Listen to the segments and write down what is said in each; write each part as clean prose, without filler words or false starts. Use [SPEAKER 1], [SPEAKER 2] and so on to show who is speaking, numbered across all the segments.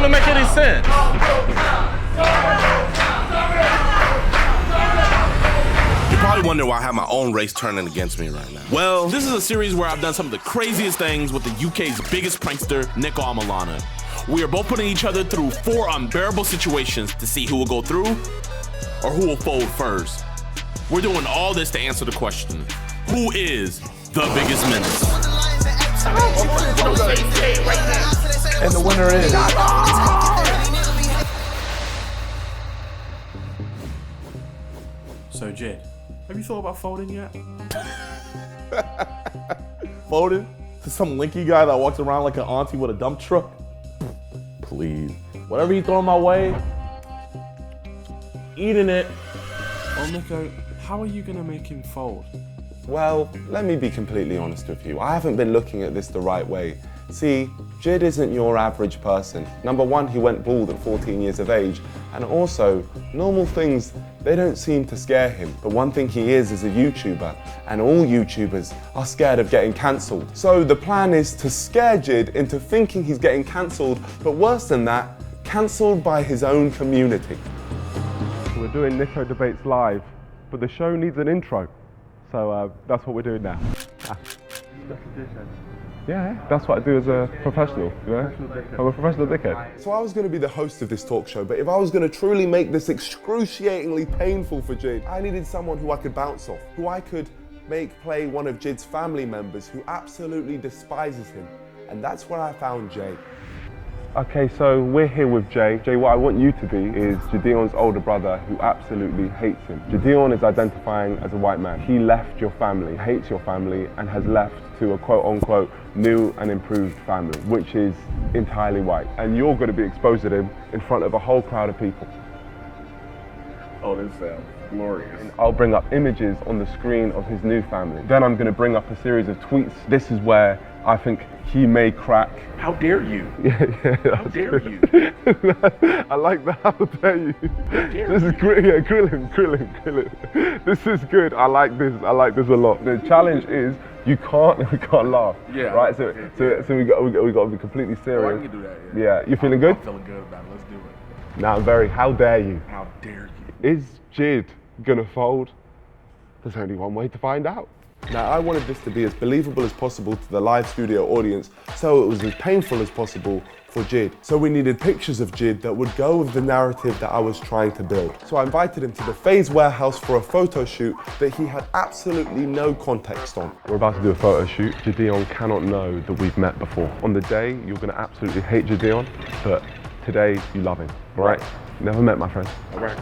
[SPEAKER 1] even make any sense.
[SPEAKER 2] You're probably wondering why I have my own race turning against me right now. Well, this is a series where I've done some of the craziest things with the UK's biggest prankster, Niko and Milana. We are both putting each other through 4 unbearable situations to see who will go through or who will fold first. We're doing all this to answer the question, who is the biggest menace?
[SPEAKER 3] And the winner is...
[SPEAKER 4] So, Jid, have you thought about folding yet?
[SPEAKER 3] Folded to some linky guy that walks around like an auntie with a dump truck? Please. Whatever you throw my way, eating it.
[SPEAKER 4] Well, Niko, how are you gonna make him fold?
[SPEAKER 5] Well, let me be completely honest with you. I haven't been looking at this the right way. See, Jid isn't your average person. Number one, he went bald at 14 years of age, and also, normal things, they don't seem to scare him. But one thing he is a YouTuber, and all YouTubers are scared of getting cancelled. So the plan is to scare Jid into thinking he's getting cancelled, but worse than that, cancelled by his own community.
[SPEAKER 6] We're doing Niko Debates live, but the show needs an intro. So that's what we're doing now. Yeah, that's what I do as a professional, you know? I'm a professional dickhead.
[SPEAKER 5] So I was going to be the host of this talk show, but if I was going to truly make this excruciatingly painful for Jid, I needed someone who I could bounce off, who I could make play one of Jid's family members who absolutely despises him. And that's where I found Jay.
[SPEAKER 6] Okay, so we're here with Jay. Jay, what I want you to be is JiDion's older brother who absolutely hates him. JiDion is identifying as a white man. He left your family, hates your family, and has left to a quote-unquote new and improved family, which is entirely white. And you're going to be exposing him in front of a whole crowd of people.
[SPEAKER 3] Oh, this sounds glorious.
[SPEAKER 6] And I'll bring up images on the screen of his new family. Then I'm going to bring up a series of tweets. This is where I think he may crack.
[SPEAKER 4] How dare you?
[SPEAKER 6] Yeah.
[SPEAKER 4] How dare you?
[SPEAKER 6] I like that. How dare you? This is great. Yeah, grill him. This is good. I like this a lot. The challenge is we can't laugh.
[SPEAKER 4] Yeah.
[SPEAKER 6] Right. So we got to be completely serious.
[SPEAKER 4] Oh, I can do that.
[SPEAKER 6] Yeah. You feeling good?
[SPEAKER 4] I'm feeling good about it. Let's do it.
[SPEAKER 6] Now, how dare you?
[SPEAKER 4] How dare you?
[SPEAKER 6] Is Jid gonna fold? There's only one way to find out.
[SPEAKER 5] Now, I wanted this to be as believable as possible to the live studio audience, so it was as painful as possible for Jid. So we needed pictures of Jid that would go with the narrative that I was trying to build. So I invited him to the FaZe warehouse for a photo shoot that he had absolutely no context on.
[SPEAKER 6] We're about to do a photo shoot. JiDion cannot know that we've met before. On the day, you're gonna absolutely hate JiDion, but today, you love him, all right? Never met, my friend.
[SPEAKER 3] All right.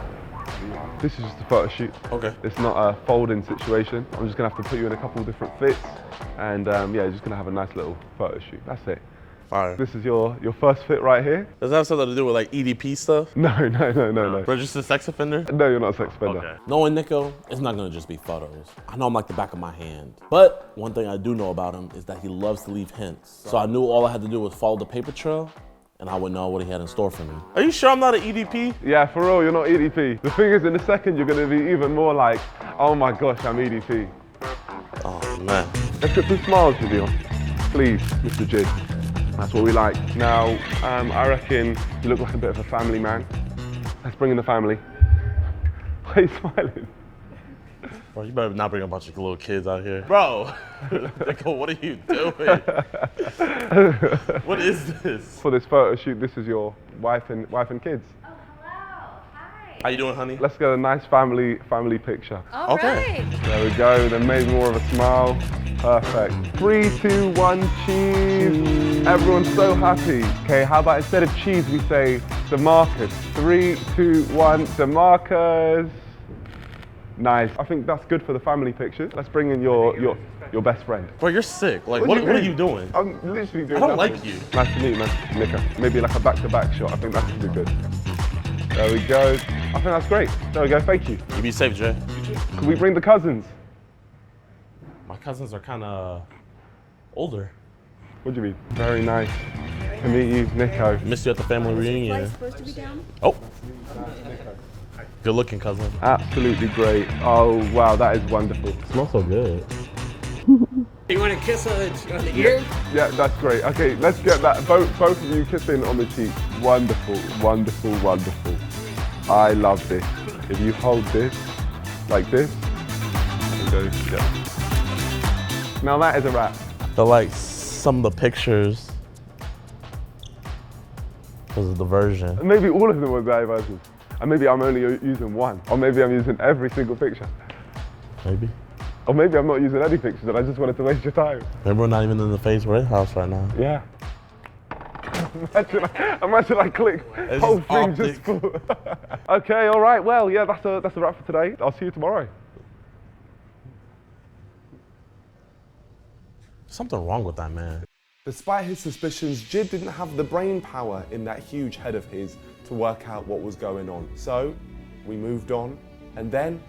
[SPEAKER 6] This is just a photo shoot.
[SPEAKER 3] Okay.
[SPEAKER 6] It's not a folding situation. I'm just gonna have to put you in a couple of different fits, and yeah, just gonna have a nice little photo shoot. That's it.
[SPEAKER 3] Fire.
[SPEAKER 6] This is your first fit right here.
[SPEAKER 3] Does that have something to do with like EDP stuff?
[SPEAKER 6] No.
[SPEAKER 3] Registered sex offender?
[SPEAKER 6] No, you're not a sex offender.
[SPEAKER 3] Okay.
[SPEAKER 1] Knowing Niko, it's not gonna just be photos. I know him like the back of my hand. But one thing I do know about him is that he loves to leave hints. So I knew all I had to do was follow the paper trail, and I would know what he had in store for me.
[SPEAKER 3] Are you sure I'm not an EDP?
[SPEAKER 6] Yeah, for real, you're not EDP. The thing is, in a second, you're gonna be even more like, oh my gosh, I'm EDP.
[SPEAKER 3] Oh man.
[SPEAKER 6] Let's put some smiles, JiDion. Please, Mr. Jid. That's what we like. Now, I reckon you look like a bit of a family man. Let's bring in the family. Why are you smiling?
[SPEAKER 3] Bro, you better not bring a bunch of little kids out here. Bro, Niko, what are you doing? What is this?
[SPEAKER 6] For this photo shoot, this is your wife and kids.
[SPEAKER 7] Oh, hello. Hi.
[SPEAKER 3] How you doing, honey?
[SPEAKER 6] Let's get a nice family picture.
[SPEAKER 7] All
[SPEAKER 3] Okay.
[SPEAKER 7] right.
[SPEAKER 6] There we go, then maybe more of a smile. Perfect. 3, 2, 1, cheese. Everyone's so happy. Okay, how about instead of cheese, we say DeMarcus. 3, 2, 1, DeMarcus. Nice. I think that's good for the family pictures. Let's bring in your best friend.
[SPEAKER 3] Bro, you're sick. Like, what are you doing?
[SPEAKER 6] I'm literally doing
[SPEAKER 3] I don't
[SPEAKER 6] nothing.
[SPEAKER 3] like you.
[SPEAKER 6] Nice to meet you, man. Niko. Maybe like a back-to-back shot. I think that could be good. There we go. I think that's great. There we go. Thank you.
[SPEAKER 3] You be safe, Jay.
[SPEAKER 6] Can we bring the cousins?
[SPEAKER 3] My cousins are kind of older.
[SPEAKER 6] What do you mean? Very nice to meet you, Niko.
[SPEAKER 3] Missed you at the family reunion.
[SPEAKER 7] Supposed to be down?
[SPEAKER 3] Oh. Good looking, cousin.
[SPEAKER 6] Absolutely great. Oh, wow, that is wonderful.
[SPEAKER 1] Smells so good.
[SPEAKER 8] You want to kiss on the ear?
[SPEAKER 6] Yeah, that's great. Okay, let's get that. Both of you kissing on the cheek. Wonderful, wonderful, wonderful. I love this. If you hold this like this, and go, yeah. Now that is a wrap.
[SPEAKER 3] But like some of the pictures, because of the version.
[SPEAKER 6] Maybe all of them were bad versions. And maybe I'm only using one. Or maybe I'm using every single picture.
[SPEAKER 3] Maybe.
[SPEAKER 6] Or maybe I'm not using any pictures and I just wanted to waste your time.
[SPEAKER 3] Maybe we're not even in the Face Red House right now.
[SPEAKER 6] Yeah. Imagine I click, whole thing just full. Okay, all right, well, yeah, that's a wrap for today. I'll see you tomorrow.
[SPEAKER 3] Something wrong with that man.
[SPEAKER 5] Despite his suspicions, Jid didn't have the brain power in that huge head of his to work out what was going on. So we moved on, and then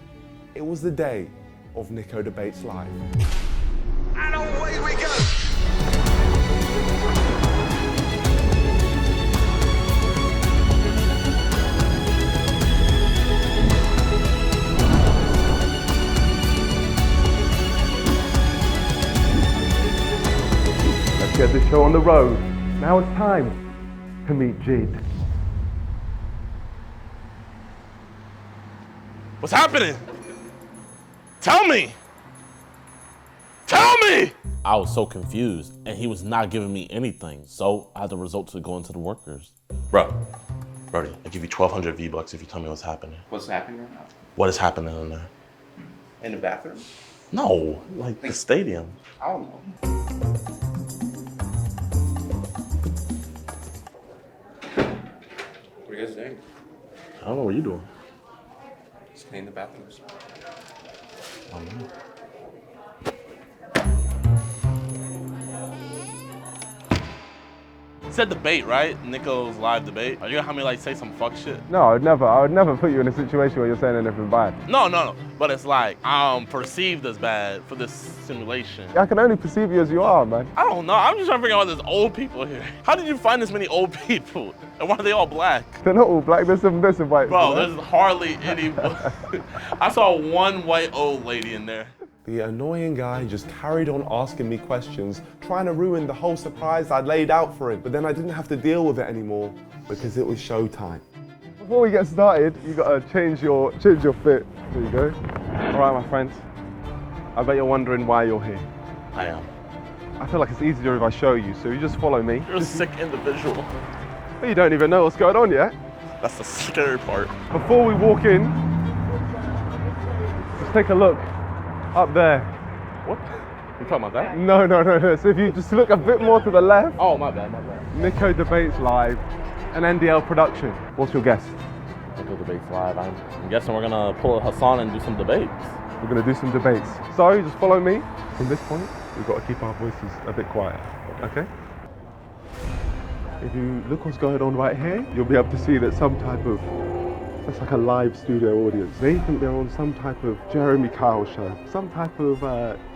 [SPEAKER 5] it was the day of Niko Debates Live.
[SPEAKER 9] And away we go!
[SPEAKER 6] Let's get this show on the road. Now it's time to meet Jid.
[SPEAKER 3] What's happening? Tell me! Tell me!
[SPEAKER 1] I was so confused, and he was not giving me anything, so I had to resort to going to the workers.
[SPEAKER 3] Bro, Brody, I'll give you 1,200 V-Bucks if you tell me what's happening.
[SPEAKER 8] What's happening right now?
[SPEAKER 3] What is happening in there?
[SPEAKER 8] In the bathroom?
[SPEAKER 3] No, like the stadium.
[SPEAKER 8] I don't know. What are you guys doing?
[SPEAKER 3] I don't know what you're doing.
[SPEAKER 8] Just clean the bathrooms.
[SPEAKER 3] I don't know. Said debate, right? Niko's live debate. Are you gonna have me like say some fuck shit?
[SPEAKER 6] No, I would never put you in a situation where you're saying anything bad.
[SPEAKER 3] No. But it's like I'm perceived as bad for this simulation.
[SPEAKER 6] I can only perceive you as you are, man.
[SPEAKER 3] I don't know. I'm just trying to figure out there's old people here. How did you find this many old people? And why are they all black?
[SPEAKER 6] They're not all black, there's some white.
[SPEAKER 3] Bro, there's hardly any. I saw one white old lady in there.
[SPEAKER 5] The annoying guy just carried on asking me questions, trying to ruin the whole surprise I'd laid out for him. But then I didn't have to deal with it anymore because it was showtime.
[SPEAKER 6] Before we get started, you gotta change your fit. There you go. All right, my friends. I bet you're wondering why you're here.
[SPEAKER 3] I am.
[SPEAKER 6] I feel like it's easier if I show you, so you just follow me.
[SPEAKER 3] You're a sick individual.
[SPEAKER 6] But you don't even know what's going on yet.
[SPEAKER 3] That's the scary part.
[SPEAKER 6] Before we walk in, just take a look up there.
[SPEAKER 3] What? You talking about that?
[SPEAKER 6] No. So if you just look a bit more to the left.
[SPEAKER 3] Oh, my bad.
[SPEAKER 6] Niko Debates Live, an NDL production. What's your guess?
[SPEAKER 1] Niko Debates Live. I'm guessing we're gonna pull a Hassan and do some debates.
[SPEAKER 6] We're gonna do some debates. So just follow me. From this point, we've got to keep our voices a bit quiet, okay? If you look what's going on right here, you'll be able to see that that's like a live studio audience. They think they're on some type of Jeremy Kyle show, some type of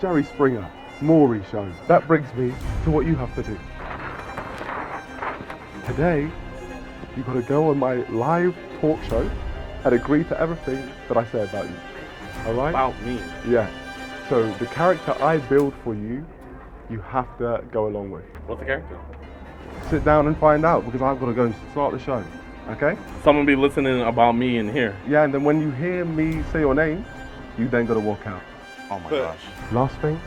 [SPEAKER 6] Jerry Springer, Maury show. That brings me to what you have to do. Today, you've got to go on my live talk show and agree to everything that I say about you. All right?
[SPEAKER 3] About me?
[SPEAKER 6] Yeah. So the character I build for you, you have to go along with.
[SPEAKER 3] What's the character?
[SPEAKER 6] Sit down and find out because I've got to go start the show. Okay?
[SPEAKER 3] Someone be listening about me in here.
[SPEAKER 6] Yeah, and then when you hear me say your name, you then got to walk out.
[SPEAKER 3] Oh my gosh.
[SPEAKER 6] Last thing,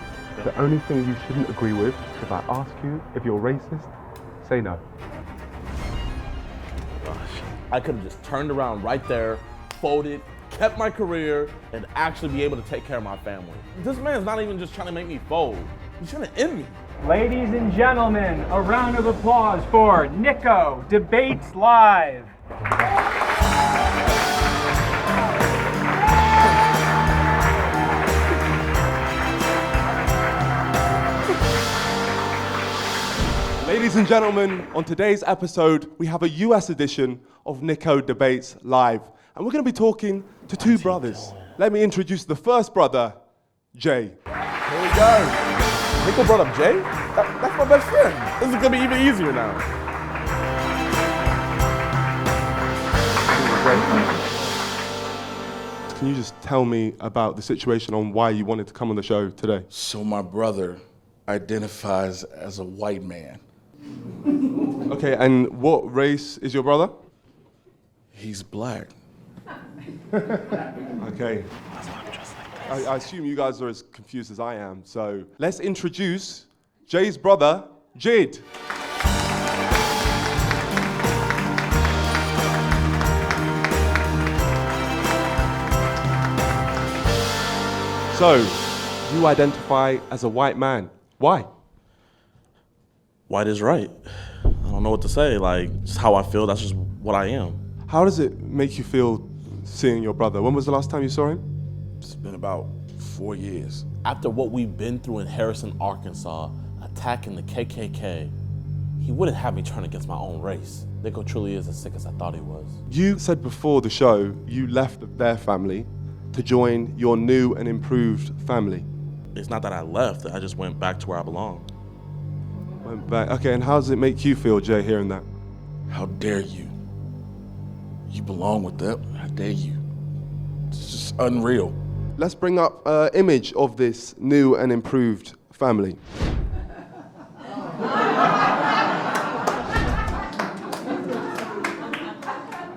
[SPEAKER 6] the only thing you shouldn't agree with, if I ask you if you're racist, say no.
[SPEAKER 1] Gosh. I could have just turned around right there, folded, kept my career, and actually be able to take care of my family. This man's not even just trying to make me fold. He's trying to end me.
[SPEAKER 10] Ladies and gentlemen, a round of applause for Niko Debates Live.
[SPEAKER 5] Ladies and gentlemen, on today's episode, we have a US edition of Niko Debates Live. And we're going to be talking to two brothers. Let me introduce the first brother, Jay.
[SPEAKER 1] Here we go. Niko brought up Jay? That's my best friend. This is gonna be even easier now.
[SPEAKER 5] Can you just tell me about the situation on why you wanted to come on the show today?
[SPEAKER 2] So my brother
[SPEAKER 11] identifies as a white man.
[SPEAKER 6] Okay, and what race is your brother?
[SPEAKER 11] He's black.
[SPEAKER 6] Okay. I assume you guys are as confused as I am, so let's introduce Jay's brother, Jid. So, you identify as a white man. Why?
[SPEAKER 1] White is right. I don't know what to say. Like, just how I feel, that's just what I am.
[SPEAKER 6] How does it make you feel seeing your brother? When was the last time you saw him?
[SPEAKER 11] It's been about 4 years.
[SPEAKER 1] After what we've been through in Harrison, Arkansas, attacking the KKK, he wouldn't have me turn against my own race. Niko truly is as sick as I thought he was.
[SPEAKER 6] You said before the show you left their family to join your new and improved family.
[SPEAKER 1] It's not that I left, I just went back to where I belong.
[SPEAKER 6] Went back. Okay, and how does it make you feel, Jay, hearing that?
[SPEAKER 11] How dare you? You belong with them. How dare you? It's just unreal.
[SPEAKER 6] Let's bring up an image of this new and improved family.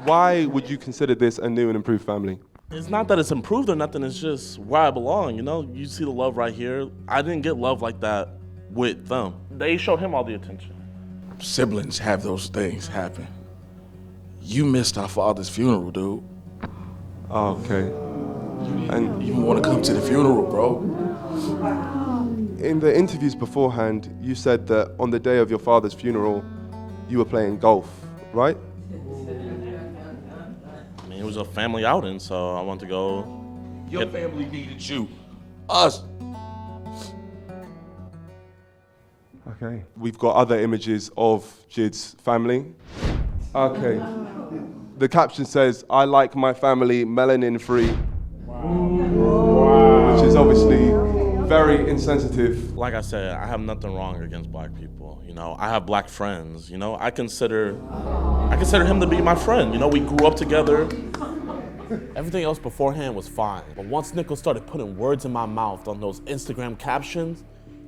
[SPEAKER 6] Why would you consider this a new and improved family?
[SPEAKER 1] It's not that it's improved or nothing, it's just where I belong, you know? You see the love right here. I didn't get love like that with them. They showed him all the attention.
[SPEAKER 11] Siblings have those things happen. You missed our father's funeral, dude.
[SPEAKER 6] Oh, okay.
[SPEAKER 11] And you want to come to the funeral, bro?
[SPEAKER 6] In the interviews beforehand, you said that on the day of your father's funeral, you were playing golf, right?
[SPEAKER 1] I mean, it was a family outing, so I wanted to go.
[SPEAKER 11] Your family needed you. Us.
[SPEAKER 6] Okay. We've got other images of Jid's family. Okay. The caption says, "I like my family melanin free." Wow. Which is obviously very insensitive.
[SPEAKER 1] Like I said, I have nothing wrong against black people. You know, I have black friends. You know, I consider him to be my friend. You know, we grew up together. Everything else beforehand was fine. But once Niko started putting words in my mouth on those Instagram captions,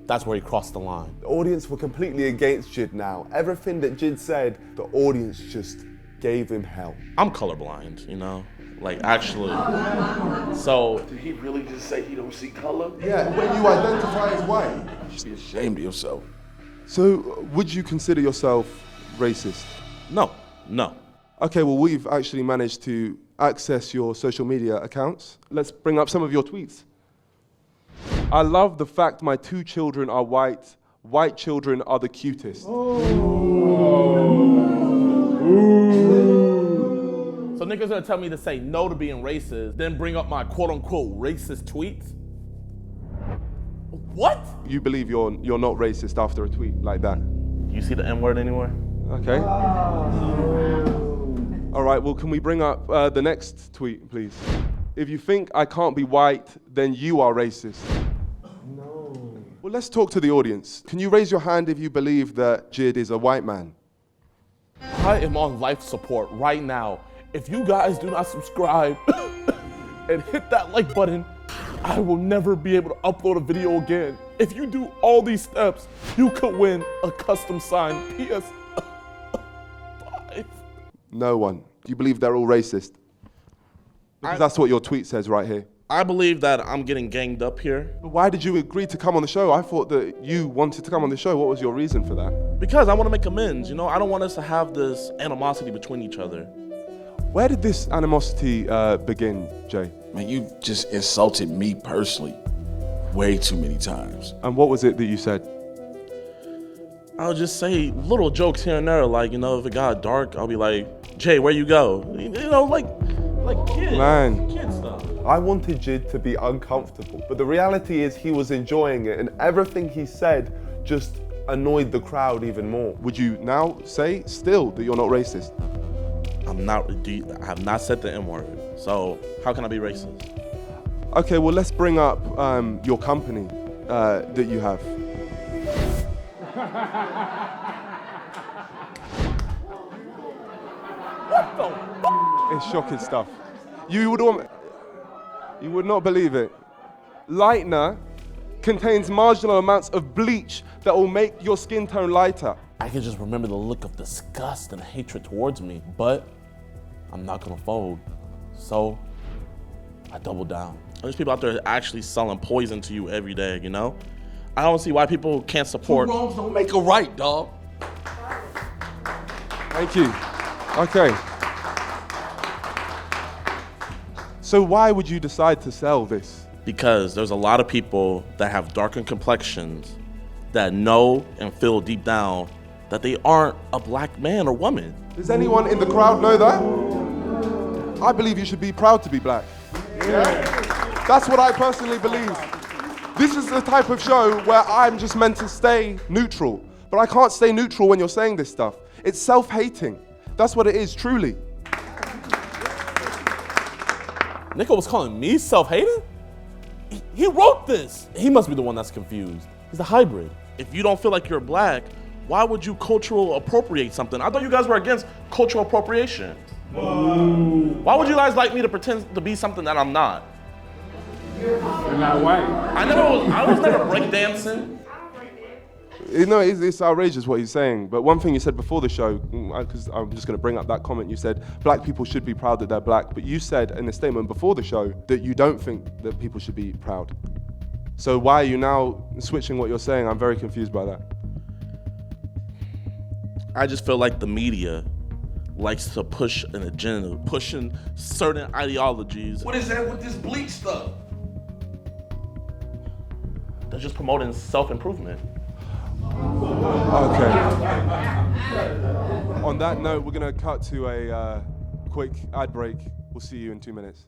[SPEAKER 1] that's where he crossed the line.
[SPEAKER 5] The audience were completely against Jid now. Everything that Jid said, the audience just gave him hell.
[SPEAKER 1] I'm colorblind, you know? Like, actually. So.
[SPEAKER 11] Did he really just say he don't see color?
[SPEAKER 6] Yeah, when you identify as white.
[SPEAKER 11] You should be ashamed of yourself.
[SPEAKER 6] So, would you consider yourself racist?
[SPEAKER 1] No.
[SPEAKER 6] Okay, well, we've actually managed to access your social media accounts. Let's bring up some of your tweets. I love the fact my 2 children are white. White children are the cutest.
[SPEAKER 1] So Niko's gonna tell me to say no to being racist, then bring up my quote-unquote racist tweets? What?
[SPEAKER 6] You believe you're not racist after a tweet like that?
[SPEAKER 1] Do you see the N-word anywhere?
[SPEAKER 6] Okay. All right, well, can we bring up the next tweet, please? If you think I can't be white, then you are racist. No. Well, let's talk to the audience. Can you raise your hand if you believe that Jid is a white man?
[SPEAKER 1] I am on life support right now. If you guys do not subscribe and hit that like button, I will never be able to upload a video again. If you do all these steps, you could win a custom signed PS5.
[SPEAKER 6] No one. You believe they're all racist? Because that's what your tweet says right here.
[SPEAKER 1] I believe that I'm getting ganged up here.
[SPEAKER 6] But why did you agree to come on the show? I thought that you wanted to come on the show. What was your reason for that?
[SPEAKER 1] Because I want to make amends, you know? I don't want us to have this animosity between each other.
[SPEAKER 6] Where did this animosity begin, Jay?
[SPEAKER 11] Man, you just insulted me personally way too many times.
[SPEAKER 6] And what was it that you said?
[SPEAKER 1] I'll just say little jokes here and there, like, you know, if it got dark, I'll be like, Jay, where you go? You know, like kids.
[SPEAKER 6] Man.
[SPEAKER 1] Kid stuff.
[SPEAKER 5] I wanted Jid to be uncomfortable, but the reality is he was enjoying it, and everything he said just annoyed the crowd even more.
[SPEAKER 6] Would you now say still that you're not racist?
[SPEAKER 1] I have not said the N-word, so how can I be racist?
[SPEAKER 6] Okay, well, let's bring up your company that you have.
[SPEAKER 1] What the fuck?
[SPEAKER 6] It's shocking stuff. You would not believe it. Lightner contains marginal amounts of bleach that will make your skin tone lighter.
[SPEAKER 1] I can just remember the look of disgust and hatred towards me, but I'm not gonna fold. So I double down. There's people out there actually selling poison to you every day, you know? I don't see why people can't support.
[SPEAKER 11] Two wrongs don't make a right, dog.
[SPEAKER 6] Thank you. Okay. So why would you decide to sell this?
[SPEAKER 1] Because there's a lot of people that have darkened complexions that know and feel deep down that they aren't a black man or woman.
[SPEAKER 6] Does anyone in the crowd know that? I believe you should be proud to be black. Yeah? That's what I personally believe. This is the type of show where I'm just meant to stay neutral, but I can't stay neutral when you're saying this stuff. It's self-hating. That's what it is, truly.
[SPEAKER 1] Niko was calling me self-hating? He wrote this. He must be the one that's confused. He's a hybrid. If you don't feel like you're black, why would you cultural appropriate something? I thought you guys were against cultural appropriation. Why would you guys like me to pretend to be something that I'm not?
[SPEAKER 10] You're not white.
[SPEAKER 1] I was never breakdancing.
[SPEAKER 6] You know, it's outrageous what he's saying, but one thing you said before the show, because I'm just going to bring up that comment, you said black people should be proud that they're black, but you said in a statement before the show that you don't think that people should be proud. So why are you now switching what you're saying? I'm very confused by that.
[SPEAKER 1] I just feel like the media likes to push an agenda, pushing certain ideologies.
[SPEAKER 11] What is that with this bleach stuff?
[SPEAKER 1] They're just promoting self-improvement.
[SPEAKER 6] Okay. On that note, we're going to cut to a quick ad break. We'll see you in 2 minutes.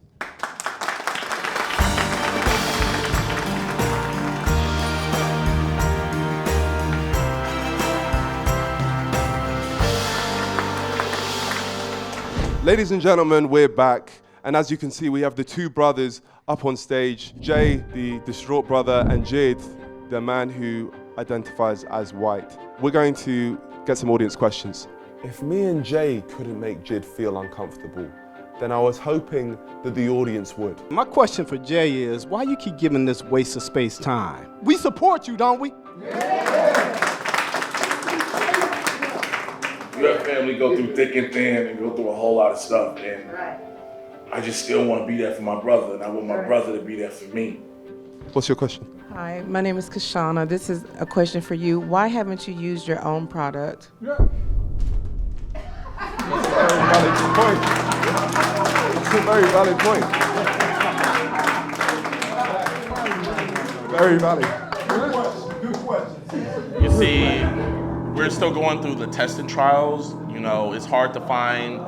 [SPEAKER 6] Ladies and gentlemen, we're back. And as you can see, we have the two brothers up on stage. Jay, the distraught brother, and Jid, the man who identifies as white. We're going to get some audience questions.
[SPEAKER 5] If me and Jay couldn't make Jid feel uncomfortable, then I was hoping that the audience would.
[SPEAKER 12] My question for Jay is, why you keep giving this waste of space time? We support you, don't we?
[SPEAKER 11] You have family go through thick and thin and go through a whole lot of stuff, and I just still want to be there for my brother, and I want my brother to be there for me.
[SPEAKER 6] What's your question?
[SPEAKER 13] Hi, my name is Kashana. This is a question for you. Why haven't you used your own product?
[SPEAKER 6] That's a very valid point. That's a very valid point. Very valid.
[SPEAKER 11] Good question.
[SPEAKER 1] You see, we're still going through the testing trials. You know, it's hard to find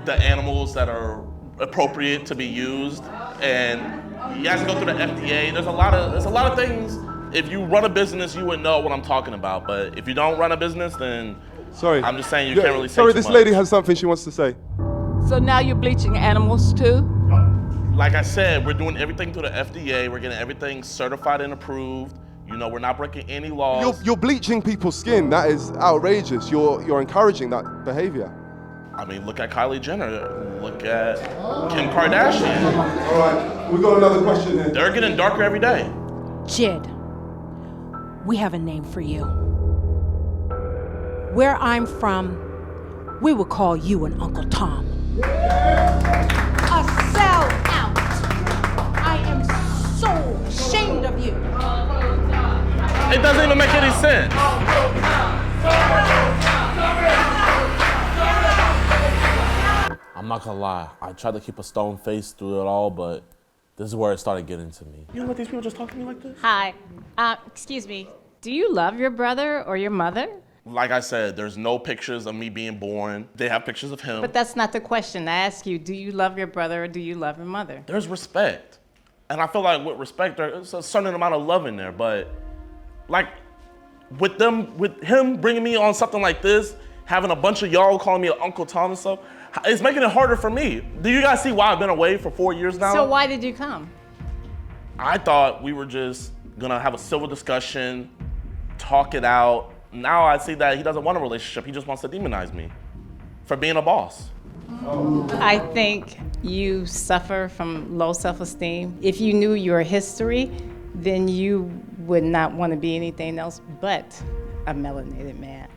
[SPEAKER 1] the animals that are appropriate to be used, and you have to go through the FDA. There's a lot of things. If you run a business, you would know what I'm talking about. But if you don't run a business, then I'm just saying you can't really say
[SPEAKER 6] Sorry,
[SPEAKER 1] too
[SPEAKER 6] this
[SPEAKER 1] much.
[SPEAKER 6] lady has something she wants to say.
[SPEAKER 14] So now you're bleaching animals too?
[SPEAKER 1] Like I said, we're doing everything through the FDA. We're getting everything certified and approved. You know, we're not breaking any laws.
[SPEAKER 6] You're bleaching people's skin. That is outrageous. You're encouraging that behavior.
[SPEAKER 1] I mean, look at Kylie Jenner. Look at Kim Kardashian.
[SPEAKER 6] All right, we got another question here.
[SPEAKER 1] They're getting darker every day.
[SPEAKER 15] Jid, we have a name for you. Where I'm from, we would call you an Uncle Tom. A sellout. I am so ashamed of you.
[SPEAKER 1] It doesn't even make any sense. I'm not gonna lie, I tried to keep a stone face through it all, but this is where it started getting to me. You know what these people just talk to me like this?
[SPEAKER 16] Hi. Excuse me. Do you love your brother or your mother?
[SPEAKER 1] Like I said, there's no pictures of me being born. They have pictures of him.
[SPEAKER 16] But that's not the question. I ask you, do you love your brother or do you love your mother?
[SPEAKER 1] There's respect. And I feel like with respect, there's a certain amount of love in there, but like with him bringing me on something like this, having a bunch of y'all calling me an Uncle Tom and stuff, it's making it harder for me. Do you guys see why I've been away for 4 years now?
[SPEAKER 16] So why did you come?
[SPEAKER 1] I thought we were just gonna have a civil discussion, talk it out. Now I see that he doesn't want a relationship. He just wants to demonize me for being a boss.
[SPEAKER 16] I think you suffer from low self-esteem. If you knew your history, then you
[SPEAKER 14] would not want to be anything else but a melanated man.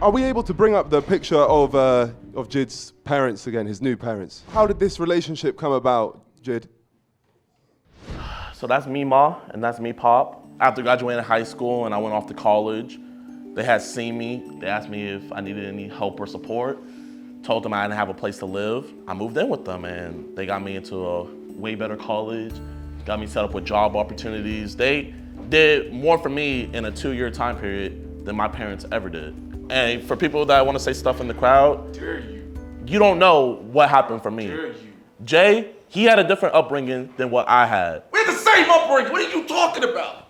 [SPEAKER 6] Are we able to bring up the picture of Jid's parents again, his new parents? How did this relationship come about, Jid?
[SPEAKER 1] So that's me, Ma, and that's me, Pop. After graduating high school and I went off to college, they had seen me. They asked me if I needed any help or support. Told them I didn't have a place to live. I moved in with them and they got me into a way better college, got me set up with job opportunities. They did more for me in a 2-year time period than my parents ever did. And for people that want to say stuff in the crowd, you don't know what happened for me. Jay, he had a different upbringing than what I had.
[SPEAKER 9] We had the same upbringing. What are you talking about?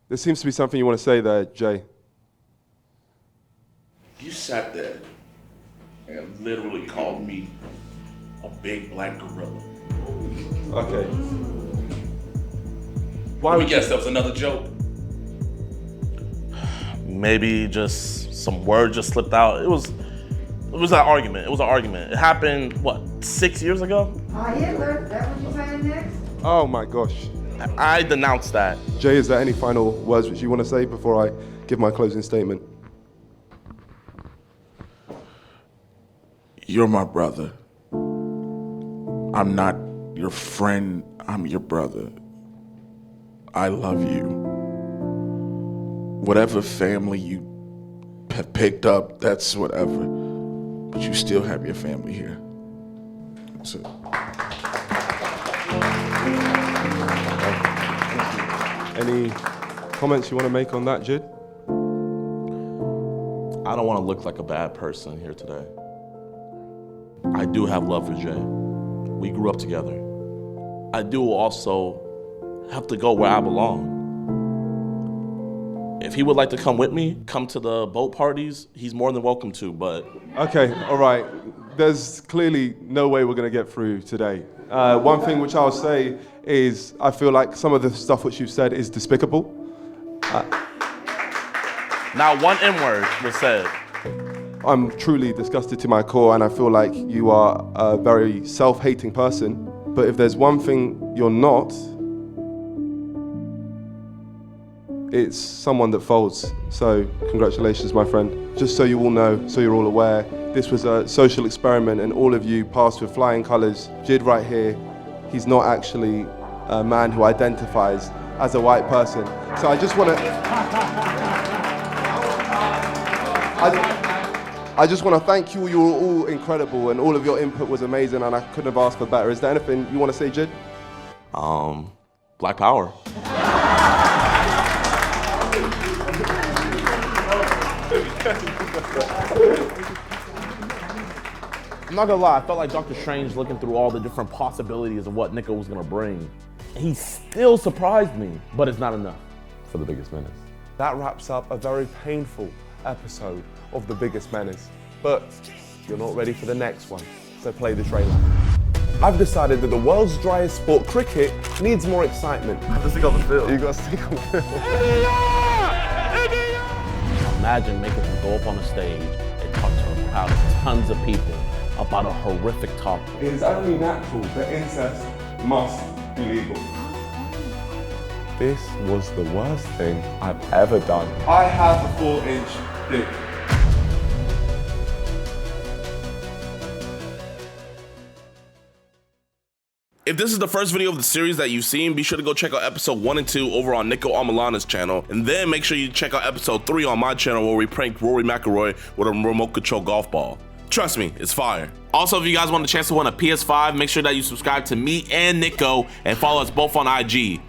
[SPEAKER 6] There seems to be something you want to say there, Jay.
[SPEAKER 11] You sat there and literally called me a big black gorilla.
[SPEAKER 6] Okay.
[SPEAKER 11] Let me guess, that was another joke.
[SPEAKER 1] Maybe just some word just slipped out. It was an argument. It was an argument. It happened, what, 6 years ago?
[SPEAKER 17] Hitler, is that what you're saying next?
[SPEAKER 6] Oh my gosh.
[SPEAKER 1] I denounced that.
[SPEAKER 6] Jay, is there any final words which you want to say before I give my closing statement?
[SPEAKER 11] You're my brother. I'm not your friend, I'm your brother. I love you. Whatever family you have picked up, that's whatever. But you still have your family here. That's it.
[SPEAKER 6] Any comments you want to make on that, Jid?
[SPEAKER 1] I don't want to look like a bad person here today. I do have love for Jay. We grew up together. I do also have to go where I belong. If he would like to come with me, come to the boat parties, he's more than welcome to, but...
[SPEAKER 6] Okay, all right. There's clearly no way we're going to get through today. One thing which I'll say is I feel like some of the stuff which you've said is despicable.
[SPEAKER 1] Not one N-word was said.
[SPEAKER 6] I'm truly disgusted to my core, and I feel like you are a very self-hating person. But if there's one thing you're not, it's someone that folds. So congratulations, my friend. Just so you all know, so you're all aware, this was a social experiment and all of you passed with flying colors. Jid right here, he's not actually a man who identifies as a white person. So I just want to... I just want to thank you. You were all incredible and all of your input was amazing and I couldn't have asked for better. Is there anything you want to say, Jid?
[SPEAKER 1] Black power. I'm not gonna lie, I felt like Dr. Strange looking through all the different possibilities of what Niko was gonna bring. He still surprised me, but it's not enough for The Biggest Menace.
[SPEAKER 5] That wraps up a very painful episode of The Biggest Menace. But you're not ready for the next one, so play the trailer. I've decided that the world's driest sport, cricket, needs more excitement.
[SPEAKER 1] I have to stick on the field.
[SPEAKER 5] You gotta stick on the field.
[SPEAKER 1] Imagine making him go up on a stage and talk to a crowd of tons of people about a horrific topic.
[SPEAKER 5] It is only natural that incest must be legal. This was the worst thing I've ever done. I have a 4-inch dick.
[SPEAKER 2] If this is the first video of the series that you've seen, be sure to go check out episode 1 and 2 over on Niko Amalana's channel. And then make sure you check out episode 3 on my channel where we prank Rory McIlroy with a remote control golf ball. Trust me, it's fire. Also, if you guys want a chance to win a PS5, make sure that you subscribe to me and Niko and follow us both on IG.